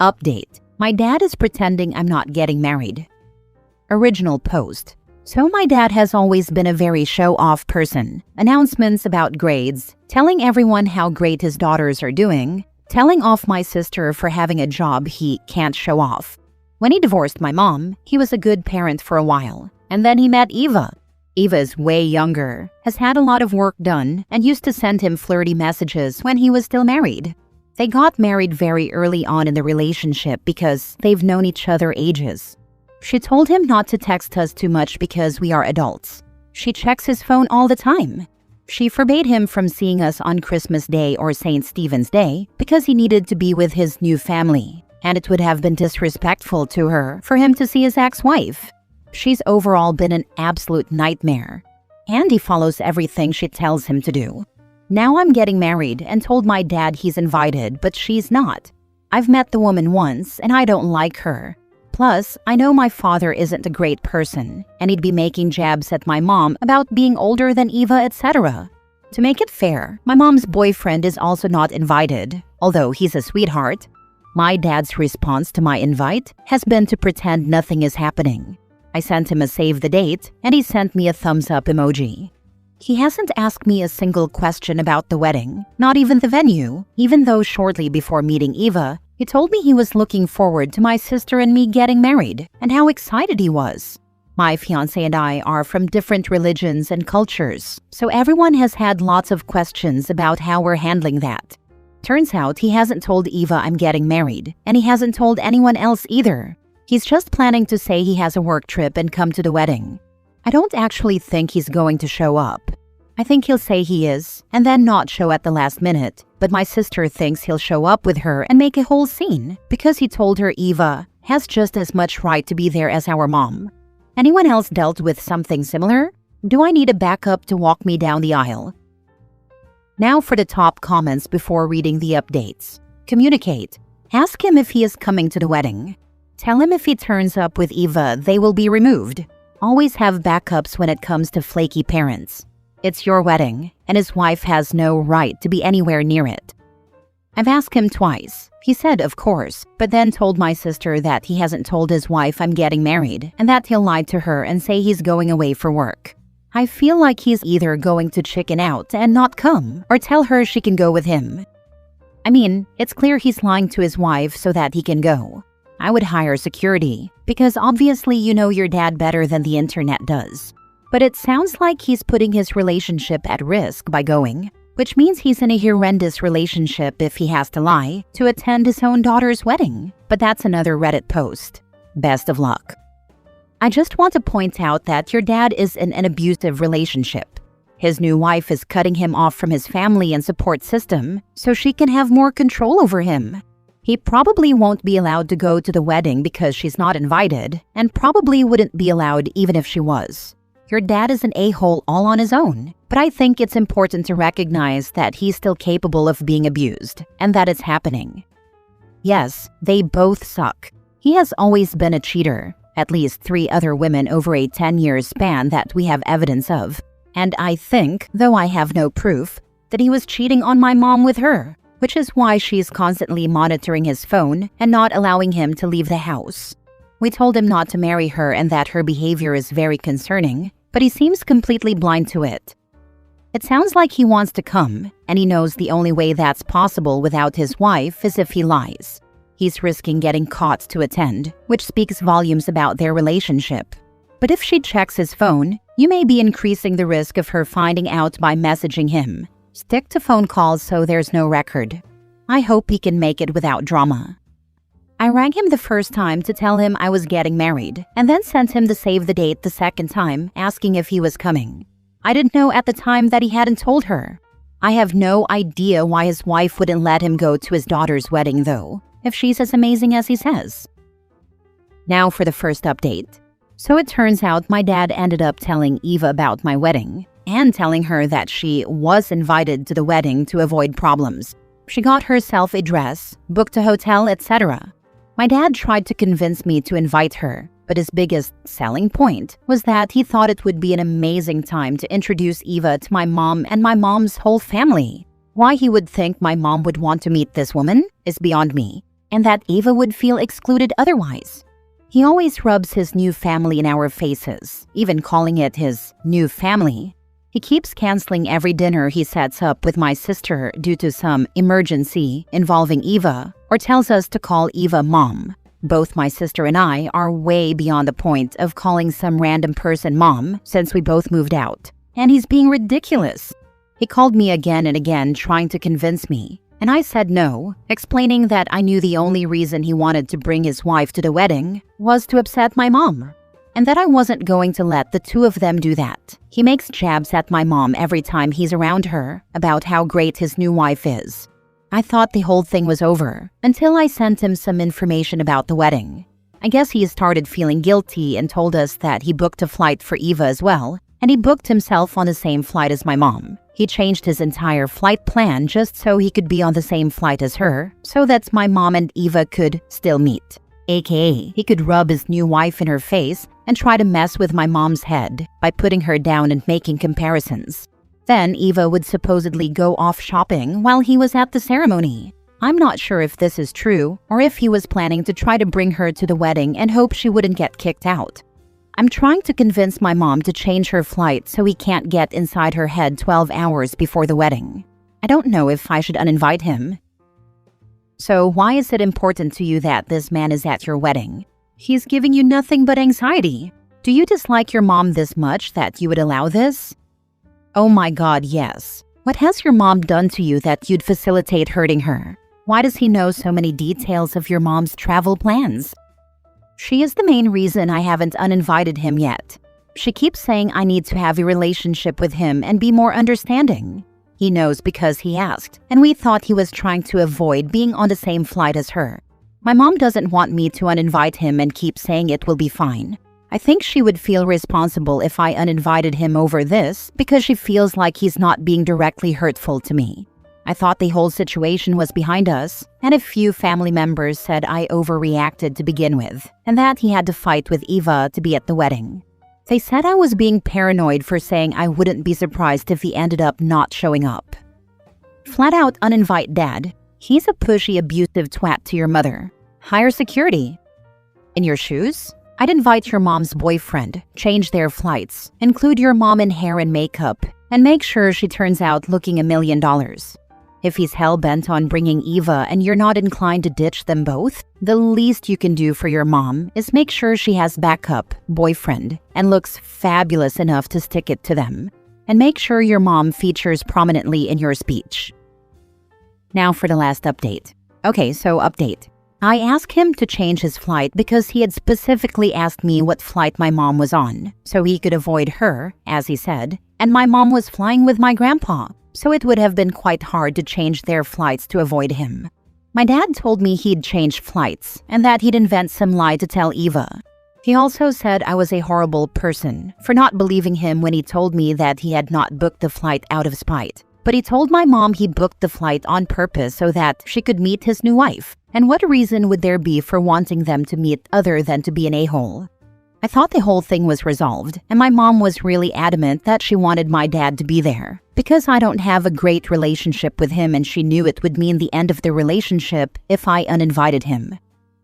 Update. My dad is pretending I'm not getting married. Original post. So my dad has always been a very show-off person. Announcements about grades, telling everyone how great his daughters are doing, telling off my sister for having a job he can't show off. When he divorced my mom, he was a good parent for a while. And then he met Eva. Eva is way younger, has had a lot of work done, and used to send him flirty messages when he was still married. They got married very early on in the relationship because they've known each other ages. She told him not to text us too much because we are adults. She checks his phone all the time. She forbade him from seeing us on Christmas Day or St. Stephen's Day because he needed to be with his new family, and it would have been disrespectful to her for him to see his ex-wife. She's overall been an absolute nightmare, and he follows everything she tells him to do. Now I'm getting married and told my dad he's invited, but she's not. I've met the woman once and I don't like her. Plus, I know my father isn't a great person, and he'd be making jabs at my mom about being older than Eva, etc. To make it fair, my mom's boyfriend is also not invited, although he's a sweetheart. My dad's response to my invite has been to pretend nothing is happening. I sent him a save the date, and he sent me a thumbs up emoji. He hasn't asked me a single question about the wedding, not even the venue, even though shortly before meeting Eva, he told me he was looking forward to my sister and me getting married, and how excited he was. My fiancé and I are from different religions and cultures, so everyone has had lots of questions about how we're handling that. Turns out he hasn't told Eva I'm getting married, and he hasn't told anyone else either. He's just planning to say he has a work trip and come to the wedding. I don't actually think he's going to show up. I think he'll say he is, and then not show at the last minute, but my sister thinks he'll show up with her and make a whole scene, because he told her Eva has just as much right to be there as our mom. Anyone else dealt with something similar? Do I need a backup to walk me down the aisle? Now for the top comments before reading the updates. Communicate. Ask him if he is coming to the wedding. Tell him if he turns up with Eva, they will be removed. Always have backups when it comes to flaky parents. It's your wedding, and his wife has no right to be anywhere near it. I've asked him twice. He said, of course, but then told my sister that he hasn't told his wife I'm getting married, and that he'll lie to her and say he's going away for work. I feel like he's either going to chicken out and not come, or tell her she can go with him. I mean, it's clear he's lying to his wife so that he can go. I would hire security, because obviously you know your dad better than the internet does. But it sounds like he's putting his relationship at risk by going, which means he's in a horrendous relationship if he has to lie to attend his own daughter's wedding. But that's another Reddit post. Best of luck. I just want to point out that your dad is in an abusive relationship. His new wife is cutting him off from his family and support system so she can have more control over him. He probably won't be allowed to go to the wedding because she's not invited, and probably wouldn't be allowed even if she was. Your dad is an a-hole all on his own, but I think it's important to recognize that he's still capable of being abused, and that it's happening. Yes, they both suck. He has always been a cheater, at least 3 other women over a 10-year span that we have evidence of. And I think, though I have no proof, that he was cheating on my mom with her, which is why she's constantly monitoring his phone and not allowing him to leave the house. We told him not to marry her and that her behavior is very concerning, but he seems completely blind to it. It sounds like he wants to come, and he knows the only way that's possible without his wife is if he lies. He's risking getting caught to attend, which speaks volumes about their relationship. But if she checks his phone, you may be increasing the risk of her finding out by messaging him. Stick to phone calls so there's no record. I hope he can make it without drama. I rang him the first time to tell him I was getting married, and then sent him the save the date the second time, asking if he was coming. I didn't know at the time that he hadn't told her. I have no idea why his wife wouldn't let him go to his daughter's wedding though, if she's as amazing as he says. Now for the first update. So it turns out my dad ended up telling Eva about my wedding, and telling her that she was invited to the wedding to avoid problems. She got herself a dress, booked a hotel, etc. My dad tried to convince me to invite her, but his biggest selling point was that he thought it would be an amazing time to introduce Eva to my mom and my mom's whole family. Why he would think my mom would want to meet this woman is beyond me. and that Eva would feel excluded otherwise. He always rubs his new family in our faces, even calling it his new family. He keeps canceling every dinner he sets up with my sister due to some emergency involving Eva, or tells us to call Eva Mom. Both my sister and I are way beyond the point of calling some random person Mom since we both moved out. And he's being ridiculous. He called me again and again trying to convince me, and I said no, explaining that I knew the only reason he wanted to bring his wife to the wedding was to upset my mom, and that I wasn't going to let the two of them do that. He makes jabs at my mom every time he's around her about how great his new wife is. I thought the whole thing was over until I sent him some information about the wedding. I guess he started feeling guilty and told us that he booked a flight for Eva as well, and he booked himself on the same flight as my mom. He changed his entire flight plan just so he could be on the same flight as her, so that my mom and Eva could still meet. AKA, he could rub his new wife in her face and try to mess with my mom's head by putting her down and making comparisons. Then Eva would supposedly go off shopping while he was at the ceremony. I'm not sure if this is true or if he was planning to try to bring her to the wedding and hope she wouldn't get kicked out. I'm trying to convince my mom to change her flight so he can't get inside her head 12 hours before the wedding. I don't know if I should uninvite him. So why is it important to you that this man is at your wedding? He's giving you nothing but anxiety. Do you dislike your mom this much that you would allow this? Oh my God, yes. What has your mom done to you that you'd facilitate hurting her? Why does he know so many details of your mom's travel plans? She is the main reason I haven't uninvited him yet. She keeps saying I need to have a relationship with him and be more understanding. He knows because he asked, and we thought he was trying to avoid being on the same flight as her. My mom doesn't want me to uninvite him and keeps saying it will be fine. I think she would feel responsible if I uninvited him over this because she feels like he's not being directly hurtful to me. I thought the whole situation was behind us, and a few family members said I overreacted to begin with, and that he had to fight with Eva to be at the wedding. They said I was being paranoid for saying I wouldn't be surprised if he ended up not showing up. Flat out uninvite dad. He's a pushy, abusive twat to your mother. Hire security. In your shoes? I'd invite your mom's boyfriend, change their flights, include your mom in hair and makeup, and make sure she turns out looking $1 million. If he's hell-bent on bringing Eva and you're not inclined to ditch them both, the least you can do for your mom is make sure she has backup, boyfriend, and looks fabulous enough to stick it to them. And make sure your mom features prominently in your speech. Now for the last update. Okay, so update. I asked him to change his flight because he had specifically asked me what flight my mom was on, so he could avoid her, as he said, and my mom was flying with my grandpa, so it would have been quite hard to change their flights to avoid him. My dad told me he'd change flights and that he'd invent some lie to tell Eva. He also said I was a horrible person for not believing him when he told me that he had not booked the flight out of spite. But he told my mom he booked the flight on purpose so that she could meet his new wife. And what reason would there be for wanting them to meet other than to be an a-hole? I thought the whole thing was resolved, and my mom was really adamant that she wanted my dad to be there. Because I don't have a great relationship with him and she knew it would mean the end of the relationship if I uninvited him.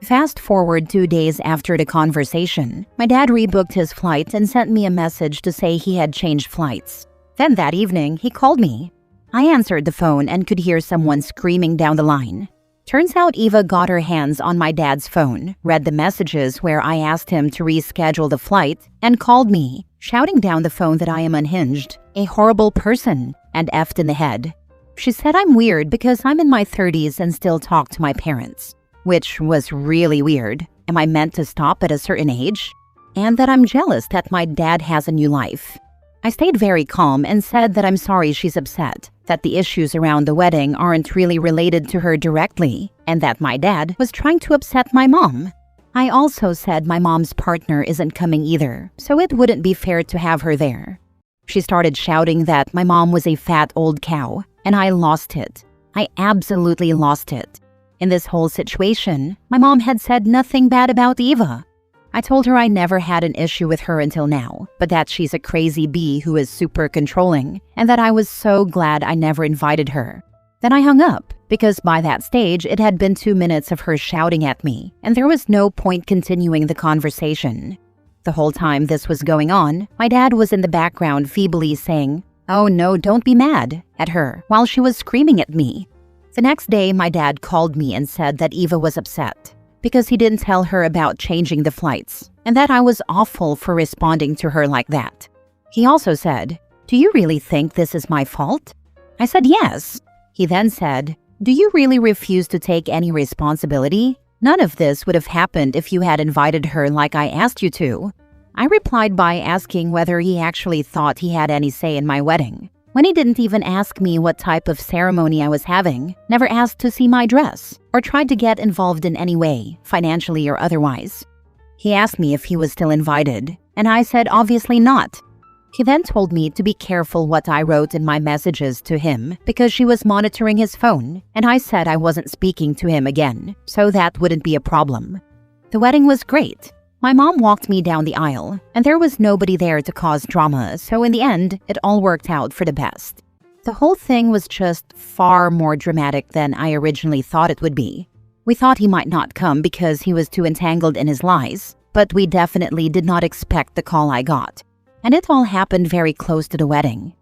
Fast forward 2 days after the conversation, my dad rebooked his flight and sent me a message to say he had changed flights. Then that evening, he called me. I answered the phone and could hear someone screaming down the line. Turns out Eva got her hands on my dad's phone, read the messages where I asked him to reschedule the flight, and called me, shouting down the phone that I am unhinged, a horrible person, and effed in the head. She said I'm weird because I'm in my 30s and still talk to my parents, which was really weird. Am I meant to stop at a certain age? And that I'm jealous that my dad has a new life. I stayed very calm and said that I'm sorry she's upset, that the issues around the wedding aren't really related to her directly, and that my dad was trying to upset my mom. I also said my mom's partner isn't coming either, so it wouldn't be fair to have her there. She started shouting that my mom was a fat old cow, and I lost it. I absolutely lost it. In this whole situation, my mom had said nothing bad about Eva. I told her I never had an issue with her until now, but that she's a crazy bee who is super controlling, and that I was so glad I never invited her. Then I hung up, because by that stage it had been 2 minutes of her shouting at me, and there was no point continuing the conversation. The whole time this was going on, my dad was in the background feebly saying, "Oh no, don't be mad," at her, while she was screaming at me. The next day, my dad called me and said that Eva was upset because he didn't tell her about changing the flights, and that I was awful for responding to her like that. He also said, "Do you really think this is my fault?" I said yes. He then said, "Do you really refuse to take any responsibility? None of this would have happened if you had invited her like I asked you to." I replied by asking whether he actually thought he had any say in my wedding, when he didn't even ask me what type of ceremony I was having, never asked to see my dress, or tried to get involved in any way, financially or otherwise. He asked me if he was still invited, and I said obviously not. He then told me to be careful what I wrote in my messages to him because she was monitoring his phone, and I said I wasn't speaking to him again, so that wouldn't be a problem. The wedding was great. My mom walked me down the aisle, and there was nobody there to cause drama, so in the end, it all worked out for the best. The whole thing was just far more dramatic than I originally thought it would be. We thought he might not come because he was too entangled in his lies, but we definitely did not expect the call I got. And it all happened very close to the wedding.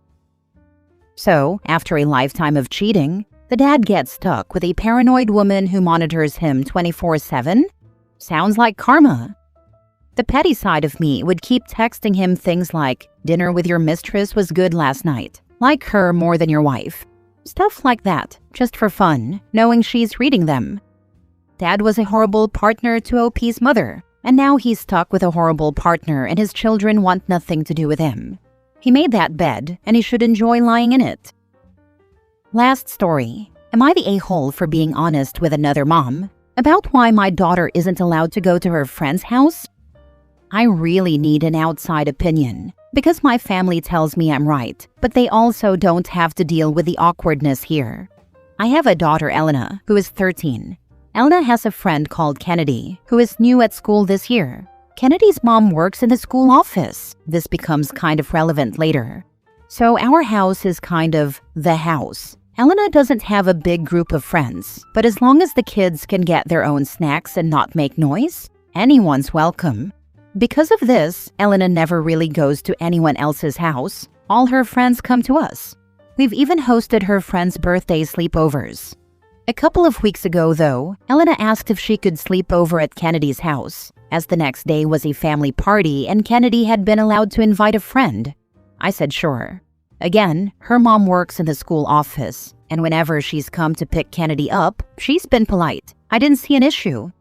So, after a lifetime of cheating, the dad gets stuck with a paranoid woman who monitors him 24/7? Sounds like karma. The petty side of me would keep texting him things like, "Dinner with your mistress was good last night. Like her more than your wife." Stuff like that, just for fun, knowing she's reading them. Dad was a horrible partner to OP's mother, and now he's stuck with a horrible partner and his children want nothing to do with him. He made that bed, and he should enjoy lying in it. Last story. Am I the a-hole for being honest with another mom about why my daughter isn't allowed to go to her friend's house? I really need an outside opinion, because my family tells me I'm right, but they also don't have to deal with the awkwardness here. I have a daughter, Elena, who is 13. Elena has a friend called Kennedy, who is new at school this year. Kennedy's mom works in the school office. This becomes kind of relevant later. So our house is kind of the house. Elena doesn't have a big group of friends, but as long as the kids can get their own snacks and not make noise, anyone's welcome. Because of this, Elena never really goes to anyone else's house. All her friends come to us. We've even hosted her friends' birthday sleepovers. A couple of weeks ago, though, Elena asked if she could sleep over at Kennedy's house, as the next day was a family party and Kennedy had been allowed to invite a friend. I said sure. Again, her mom works in the school office, and whenever she's come to pick Kennedy up, she's been polite. I didn't see an issue.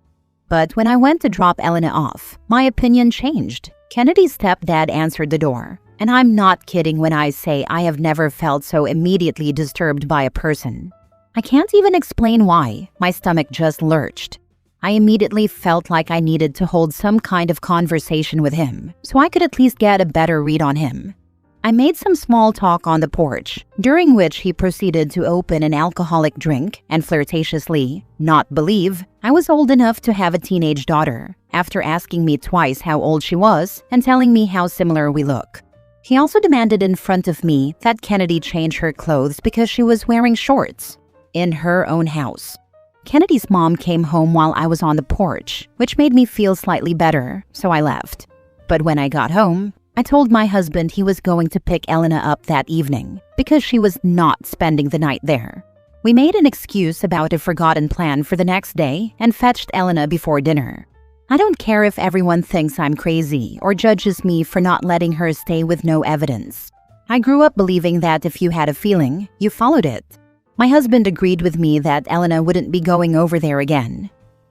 But when I went to drop Elena off, my opinion changed. Kennedy's stepdad answered the door, and I'm not kidding when I say I have never felt so immediately disturbed by a person. I can't even explain why. My stomach just lurched. I immediately felt like I needed to hold some kind of conversation with him, so I could at least get a better read on him. I made some small talk on the porch, during which he proceeded to open an alcoholic drink and flirtatiously not believe I was old enough to have a teenage daughter, after asking me twice how old she was and telling me how similar we look. He also demanded in front of me that Kennedy change her clothes because she was wearing shorts in her own house. Kennedy's mom came home while I was on the porch, which made me feel slightly better, so I left. But when I got home, I told my husband he was going to pick Elena up that evening because she was not spending the night there. We made an excuse about a forgotten plan for the next day and fetched Elena before dinner. I don't care if everyone thinks I'm crazy or judges me for not letting her stay with no evidence. I grew up believing that if you had a feeling, you followed it. My husband agreed with me that Elena wouldn't be going over there again.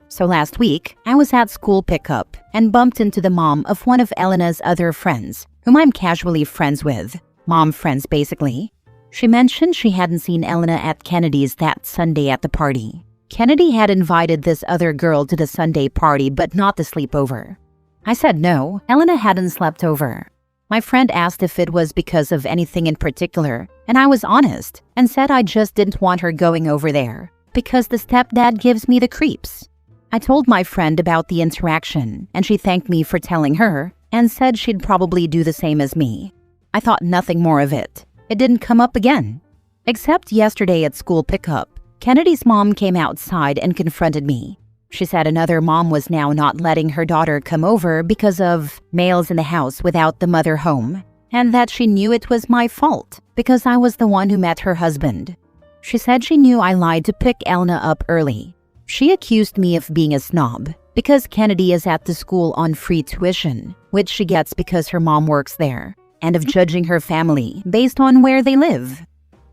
So last week, I was at school pickup and bumped into the mom of one of Elena's other friends, whom I'm casually friends with. Mom friends, basically. She mentioned she hadn't seen Elena at Kennedy's that Sunday at the party. Kennedy had invited this other girl to the Sunday party, but not the sleepover. I said no, Elena hadn't slept over. My friend asked if it was because of anything in particular, and I was honest and said I just didn't want her going over there, because the stepdad gives me the creeps. I told my friend about the interaction, and she thanked me for telling her and said she'd probably do the same as me. I thought nothing more of it. It didn't come up again. Except yesterday at school pickup, Kennedy's mom came outside and confronted me. She said another mom was now not letting her daughter come over because of males in the house without the mother home, and that she knew it was my fault because I was the one who met her husband. She said she knew I lied to pick Elna up early. She accused me of being a snob because Kennedy is at the school on free tuition, which she gets because her mom works there, and of judging her family based on where they live.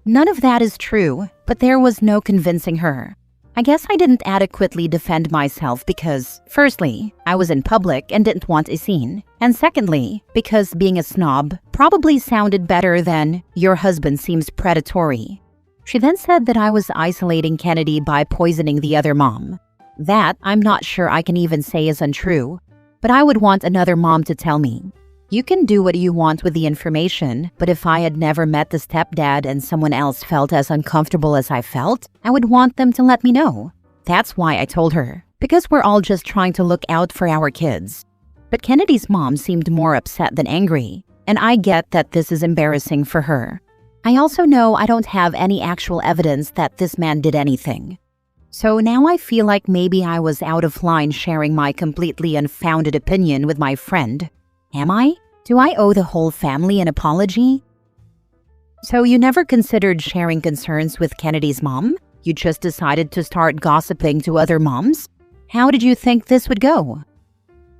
None of that is true, but there was no convincing her. I guess I didn't adequately defend myself because, firstly, I was in public and didn't want a scene, and secondly, because being a snob probably sounded better than "your husband seems predatory." She then said that I was isolating Kennedy by poisoning the other mom. That I'm not sure I can even say is untrue, but I would want another mom to tell me. You can do what you want with the information, but if I had never met the stepdad and someone else felt as uncomfortable as I felt, I would want them to let me know. That's why I told her, because we're all just trying to look out for our kids. But Kennedy's mom seemed more upset than angry, and I get that this is embarrassing for her. I also know I don't have any actual evidence that this man did anything. So now I feel like maybe I was out of line sharing my completely unfounded opinion with my friend. Am I? Do I owe the whole family an apology? So you never considered sharing concerns with Kennedy's mom? You just decided to start gossiping to other moms? How did you think this would go?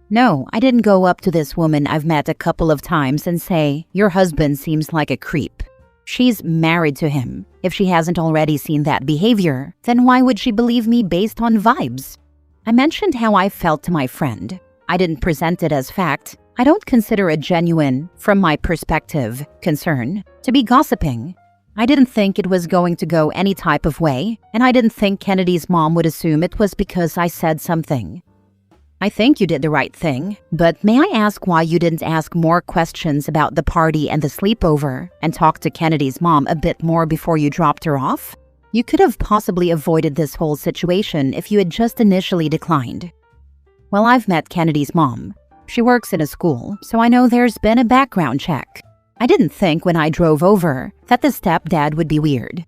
No, I didn't go up to this woman I've met a couple of times and say, "Your husband seems like a creep." She's married to him. If she hasn't already seen that behavior, then why would she believe me based on vibes? I mentioned how I felt to my friend. I didn't present it as fact. I don't consider it genuine, from my perspective, concern, to be gossiping. I didn't think it was going to go any type of way, and I didn't think Kennedy's mom would assume it was because I said something. I think you did the right thing, but may I ask why you didn't ask more questions about the party and the sleepover and talk to Kennedy's mom a bit more before you dropped her off? You could have possibly avoided this whole situation if you had just initially declined. Well, I've met Kennedy's mom. She works in a school, so I know there's been a background check. I didn't think when I drove over that the stepdad would be weird.